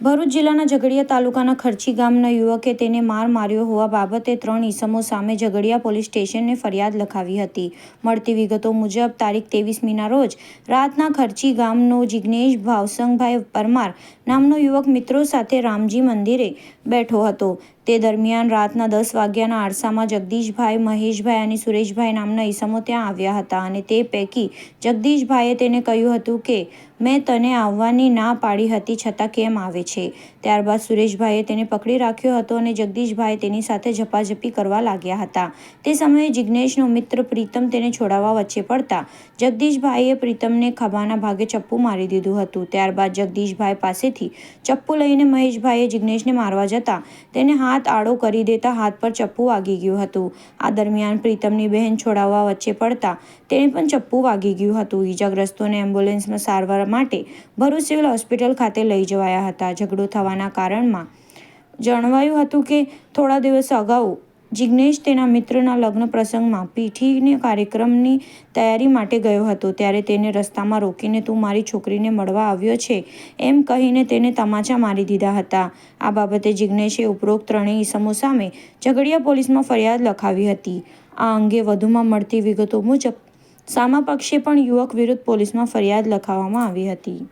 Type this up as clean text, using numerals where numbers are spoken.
ભરૂચ જિલ્લાના ઝઘડિયા તાલુકાના ખર્ચી ગામના યુવકે તેને માર માર્યો હોવા બાબતે 3 ઈસમો સામે ઝઘડિયા પોલીસ સ્ટેશનને ફરિયાદ લખાવી હતી। મળતી વિગતો મુજબ તારીખ 23મીના રોજ રાતના ખર્ચી ગામનો જિગ્નેશ ભાવસંગભાઈ પરમાર નામનો યુવક મિત્રો સાથે રામજી મંદિરે બેઠો હતો। તે દરમિયાન રાતના 10 વાગ્યાના આરસામાં જગદીશભાઈ, મહેશભાઈ અને સુરેશભાઈ નામના ઈસમો ત્યાં આવ્યા હતા અને તે પૈકી જગદીશભાઈએ તેને કહ્યું હતું કે મેં તને આવવાની ના પાડી હતી છતાં કેમ આવે છે। ત્યારબાદ સુરેશભાઈએ તેને પકડી રાખ્યો હતો અને જગદીશભાઈ તેની સાથે ઝપાઝપી કરવા લાગ્યા હતા। તે સમયે જિગ્નેશનો મિત્ર પ્રીતમ તેને છોડાવવા વચ્ચે પડતા જગદીશભાઈએ પ્રીતમને ખભાના ભાગે ચપ્પુ મારી દીધું હતું। ત્યારબાદ જગદીશભાઈ પાસેથી ચપ્પુ લઈને મહેશભાઈએ જિગ્નેશને મારવા જતા તેને હાથ આડો કરી દેતા હાથ પર ચપ્પુ વાગી ગયું હતું। આ દરમિયાન પ્રીતમની બહેન છોડાવવા વચ્ચે પડતા તેને પણ ચપ્પુ વાગી ગયું હતું। ઈજાગ્રસ્તોને એમ્બ્યુલન્સમાં સારવાર માટે ભરૂચ સિવિલ હોસ્પિટલ ખાતે લઈ જવાયા હતા। ઝઘડો થવાના કારણમાં જણાવાયું હતું કે થોડા દિવસ અગાઉ જિગ્નેશ તેના મિત્રના લગ્ન પ્રસંગમાં પીઠીના કાર્યક્રમની તૈયારી માટે ગયો હતો। ત્યારે તેને રસ્તામાં રોકીને તું મારી છોકરીને મળવા આવ્યો છે એમ કહીને તેને તમાચા મારી દીધા હતા। આ બાબતે જિગ્નેશે ઉપરોક્ત 3 ઈસમો સામે ઝઘડિયા પોલીસમાં ફરિયાદ લખાવી હતી। આ અંગે વધુમાં મળતી વિગતો મુજબ સામા પક્ષે પણ યુવક વિરુદ્ધ પોલીસમાં ફરિયાદ લખાવવામાં આવી હતી।